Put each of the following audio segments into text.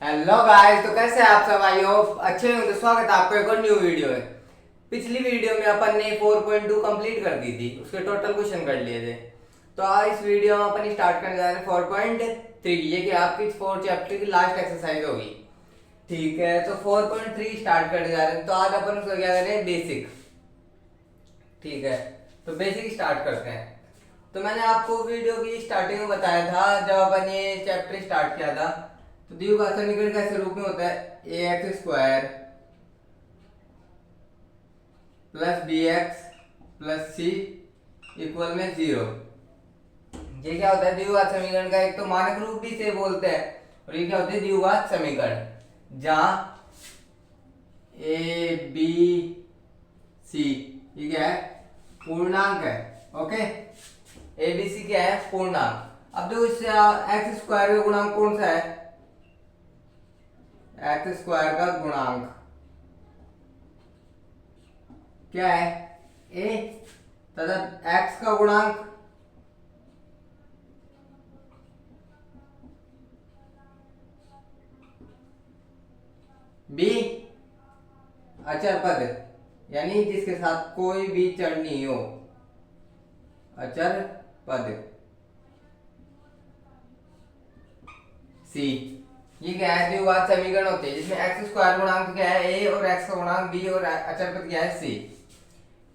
Hello guys, तो कैसे हैं आप सब? आई होप अच्छे होंगे। तो स्वागत है आपका एक और न्यू वीडियो है। पिछली वीडियो में अपन ने 4.2 कंप्लीट कर दी थी, उसके टोटल क्वेश्चन कर लिए थे। तो आज इस वीडियो में अपन स्टार्ट करने जा रहे हैं 4.3। ये कि आपकी 4 चैप्टर की लास्ट एक्सरसाइज होगी। ठीक है, तो 4.3 स्टार्ट करने जा रहे हैं। तो आज अपन उसको क्या करें, बेसिक। ठीक है, तो बेसिक स्टार्ट करते हैं। तो मैंने आपको वीडियो की स्टार्टिंग में बताया था, जब अपन ये चैप्टर स्टार्ट किया था, तो द्विघात समीकरण कैसे रूप में होता है, A X square plus B X plus C equal में 0। ये क्या होता है, द्विघात समीकरण का एक तो मानक रूप भी इसे बोलते हैं, और ये क्या होते हैं, द्विघात समीकरण, जहां ए बी सी ये क्या है, पूर्णांक है। ओके, ए बी सी क्या है, पूर्णांक। अब देखो इससे एक्स स्क्वायर का गुणांक कौन सा है, एक्स स्क्वायर का गुणांक क्या है, ए, तथा एक्स का गुणांक बी, अचर पद, यानी जिसके साथ कोई भी चर नहीं हो, अचर पद। सी, ये क्या है, द्विघात समीकरण होते हैं जिसमें एक्स स्क्वायर गुणांक क्या है, ए, और एक्स का गुणांक बी, और अचर पद क्या है, सी।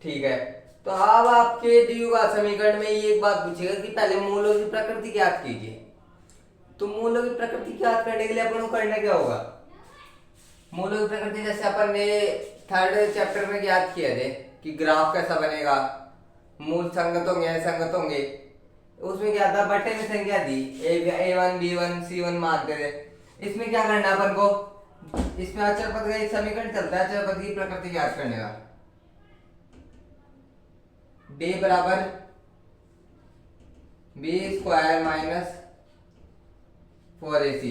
ठीक है, तो अब आपके द्विघात समीकरण में ये एक बात पूछेगा कि पहले मूलों की प्रकृति ज्ञात कीजिए। तो मूलों की प्रकृति ज्ञात करने के लिए अपन को करना क्या होगा, मूलों की प्रकृति जैसे अपन ने थर्ड चैप्टर में ज्ञात किए थे कि ग्राफ कैसा बनेगा, मूल संगत होंगे असंगत होंगे। उसमें क्या था, बटे में संख्या दी, ए1 बी1 सी1 मानते थे। इसमें क्या करना है अपन को, इसमें अचर पद का एक समीकरण चलता है अचर पद की प्रकृति ज्ञात करने का। बी बराबर बी स्क्वायर माइनस 4ac,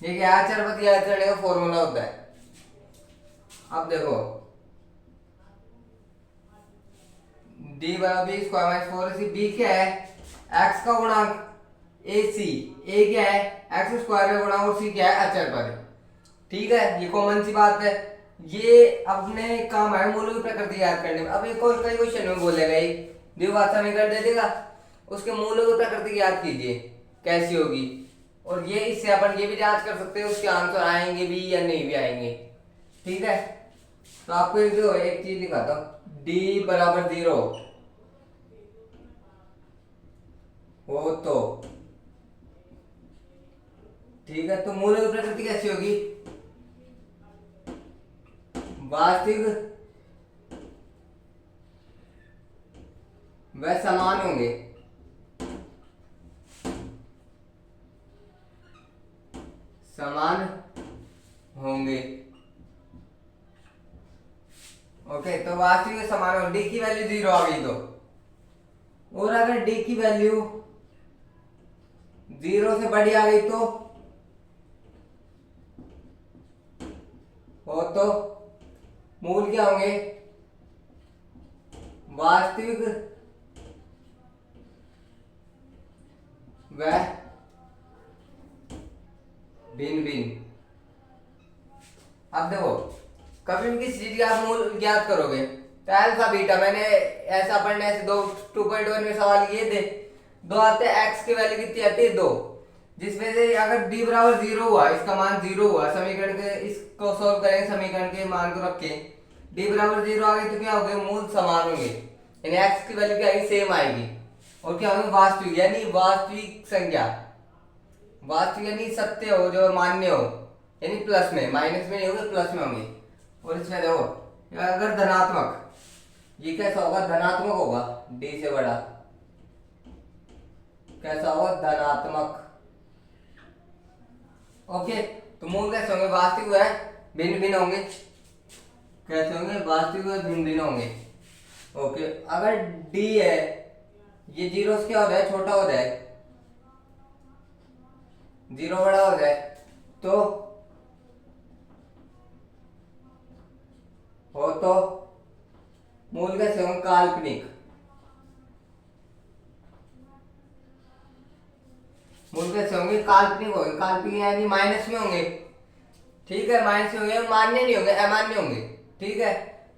ये क्या है, अचर पद ज्ञात करने का फॉर्मूला होता है। अब देखो, डी बराबर B square minus 4ac, B क्या है, एक्स का गुणांक, ए सी, ए क्या है, एक्स स्क्वायर का गुणांक, और सी क्या है, अचर पद। ठीक है, ये कॉमन सी बात है। ये अपने काम है मूलों की प्रकृति याद करने में। अब एक और कई क्वेश्चन में बोलेगा, एक द्विघात समीकरण दे देगा, उसके मूलों की प्रकृति याद कीजिए कैसी होगी, और ये इससे अपन ये भी जांच कर सकते हैं उसके आंसर आएंगे भी या नहीं भी आएंगे। ठीक है, तो आपको एक चीज दिखाता हूँ, डी बराबर 0 हो तो ठीक है, तो मूलों की प्रकृति कैसी होगी, वास्तविक व समान होंगे। समान होंगे। ओके, तो वास्तविक समान होंगे, डी की वैल्यू 0 आ गई तो, और अगर डी की वैल्यू 0 से बड़ी आ गई तो हो तो मूल क्या होंगे, वास्तविक व भिन्न भिन्न। अब देखो, कभी भी किसी चीज का आप मूल ज्ञात करोगे तो अल्फा बीटा, मैंने ऐसा पढ़ने ऐसे दो 2.1 में सवाल किए थे, दो आते हैं, एक्स की वैल्यू कितनी आती है, 2, जिसमें से अगर डी बराबर 0 हुआ, इसका मान 0 हुआ, समीकरण के इसको सॉल्व करेंगे, समीकरण के मान को रख के डी बराबर 0 आ गई तो क्या हो गए, मूल समान होंगे, यानी एक्स की वैल्यू क्या आएगी, सेम आएगी। और क्या होंगे, वास्तविक, यानी वास्तविक संख्या, वास्तविक यानी सत्य हो, जो मान्य हो, यानी प्लस में, माइनस में नहीं होंगे, प्लस में होंगे। और इसमें देखो, अगर धनात्मक, ये कैसा होगा, धनात्मक होगा, डी से बड़ा, कैसा होगा, धनात्मक। ओके, तो मूल कैसे होंगे, वास्तविक है, भिन्न भिन्न होंगे, कैसे होंगे, वास्तविक व भिन्न भिन्न होंगे। ओके, अगर डी है, ये 0 से क्या हो जाए, छोटा हो जाए, 0 बड़ा हो जाए, तो हो तो मूल कैसे होंगे, काल्पनिक। मूल कैसे होंगे, काल्पनिक होंगे, काल्पनिक यानी माइनस में होंगे, ठीक है, माइनस में होंगे, मान्य नहीं होंगे, अमान्य होंगे, ठीक है।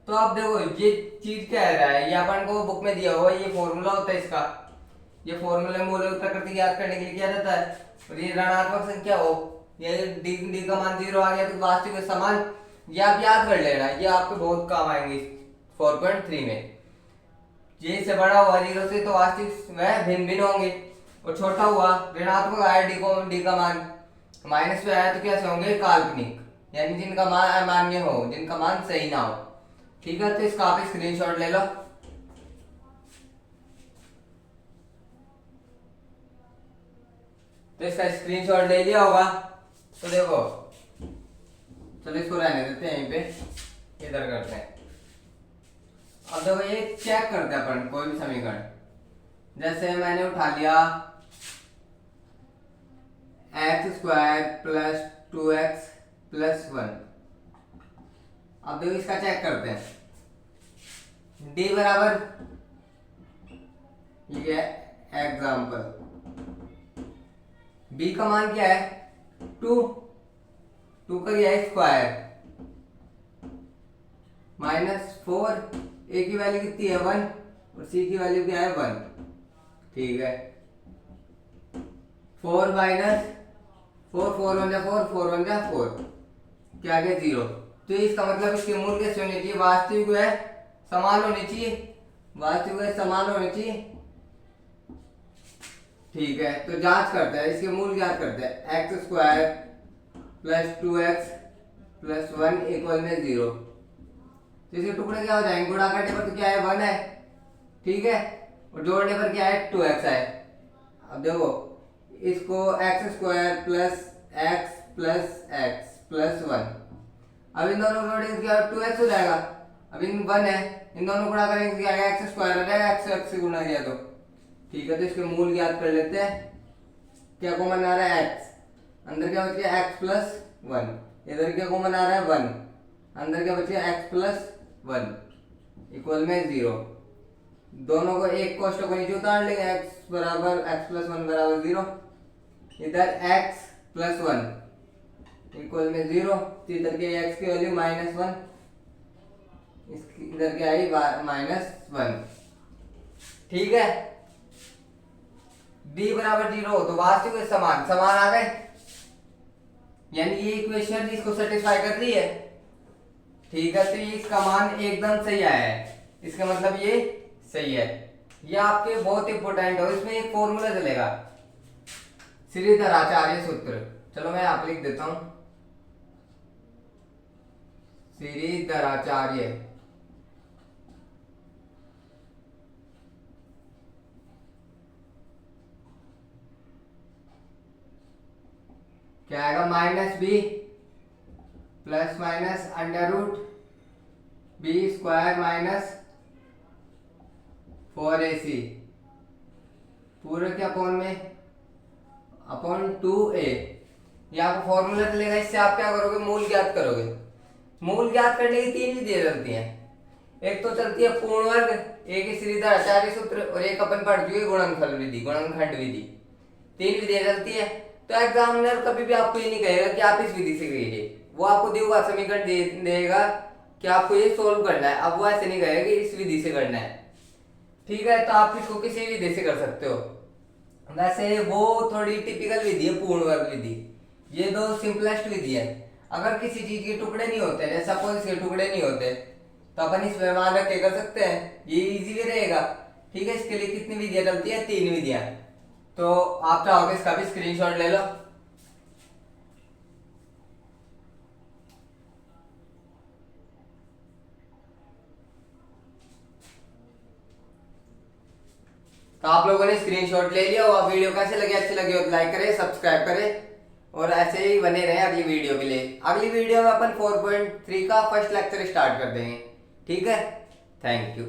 तो अब देखो ये चीज क्या है रहा है, ये अपन को बुक में दिया हुआ ये फॉर्मूला होता है इसका, ये फॉर्मूला मूल और प्रकृति याद करने के लिए किया जाता है। और ये ऋणात्मक संख्या हो, ये डी का मान 0 आ गया तो वास्तविक समान, ये आप याद कर लेना, ये आपको बहुत काम आएंगे 4.3 में। ये से बड़ा हुआ 0 से तो वास्तविक वह भिन्न भिन्न होंगे, और छोटा हुआ ऋणात्मक आया डी का मान माइनस में आया तो कैसे होंगे, काल्पनिक, यानी जिनका मान अमान्य हो, जिनका मान सही ना हो, ठीक है। तो इसका आप स्क्रीनशॉट ले लो। तो इसका स्क्रीनशॉट ले लिया होगा, तो देखो चलो इसको रहने देते हैं, यहीं पे इधर करते हैं। अब देखो ये चेक करते हैं अपन कोई भी समीकरण, जैसे मैंने उठा लिया x² प्लस 2x प्लस 1। अब देखो इसका चेक करते हैं, d बराबर ये एग्जाम्पल, b का मान क्या है 2 का क्या है स्क्वायर माइनस 4, a की वैल्यू कितनी है 1 और c की वैल्यू क्या है 1, ठीक है। 4 माइनस 4, 4 1 जा 4, 4 1 जा 4, क्या गया 0। तो इसका मतलब इसके मूल कैसे होने चाहिए, वास्तविक है समान होने चाहिए, वास्तविक है समान होने चाहिए, ठीक है। तो जांच करते हैं, इसके मूल ज्ञात करते हैं, x² plus 2x plus 1 equal में 0। तो इसके टुकड़े क्या हो जाएंगे, गुणा करने पर तो क्या है 1 है, ठीक है, और जोड़ने पर क्या है 2x है। अब देखो इसको x² plus x plus x plus 1, अब इन दोनों को जोड़ेंगे क्या 2x हो जाएगा, अब इन 1 है, इन दोनों को गुणा करेंगे क्या आएगा x² हो जाएगा, x से गुणा किया तो, ठीक है। तो इसके मूल ज्ञात कर लेते हैं, क्या कॉमन आ रहा है x, अंदर क्या बच गया x प्लस 1, इधर क्या कॉमन आ रहा है 1, अंदर क्या बच गया x प्लस 1 इक्वल में 0। दोनों को एक कोष्टक को नीचे उतार लेंगे, x बराबर x प्लस 1 बराबर 0, इधर x प्लस 1 इक्वल में 0, तो इधर के x की वैल्यू -1, इधर क्या आई -1, ठीक है। b बराबर 0 हो तो वास्तविक समान, समान आ गए, यानी ये इक्वेशन इसको सेटिस्फाई कर रही है, ठीक है। तो ये इसका मान एकदम सही आया है, इसका मतलब ये सही है। ये आपके बहुत इंपॉर्टेंट हो, इसमें एक फॉर्मूला चलेगा श्रीधराचार्य सूत्र, चलो मैं आप लिख देता हूं, श्रीधराचार्य क्या आएगा, -b plus minus √b² minus 4ac पूरे के अपॉन में अपॉन 2a। ये आपको फॉर्मूला चलेगा, इससे आप क्या करोगे, मूल ज्ञात करोगे। मूल ज्ञात करने की 3 विधियां चलती हैं, एक तो चलती है पूर्ण वर्ग, एक है श्रीधराचार्य सूत्र, और एक अपन पढ़ चुके गुणनफल विधि, गुणनखंड विधि, 3 विधियां चलती है। तो एग्जामिनर कभी भी आपको ये नहीं कहेगा कि आप इस विधि से कीजिए, वो आपको दिया समीकरण देगा कि आपको ये सोल्व करना है, अब वो ऐसे नहीं कहेगा कि इस विधि से करना है, ठीक है। तो आप इसको किसी विधि से कर सकते हो, वैसे वो थोड़ी टिपिकल विधि है पूर्ण वर्ग विधि, ये दो सिंपलेस्ट विधि है। अगर किसी चीज के टुकड़े नहीं होते, जैसे सपोज इसके टुकड़े नहीं होते, तो अपन इस व्यवहार रख के कर सकते हैं, ये इजी भी रहेगा, ठीक है। इसके लिए कितनी विधियां चलती है, 3 विधियां। तो आप चाहोगे इसका भी स्क्रीनशॉट ले लो। तो आप लोगों ने स्क्रीनशॉट ले लिया और वीडियो कैसे लगे, अच्छे लगे हो तो लाइक करें, सब्सक्राइब करें और ऐसे ही बने रहें अगली वीडियो के लिए। अगली वीडियो में अपन 4.3 का फर्स्ट लेक्चर स्टार्ट कर देंगे, ठीक है। Thank you.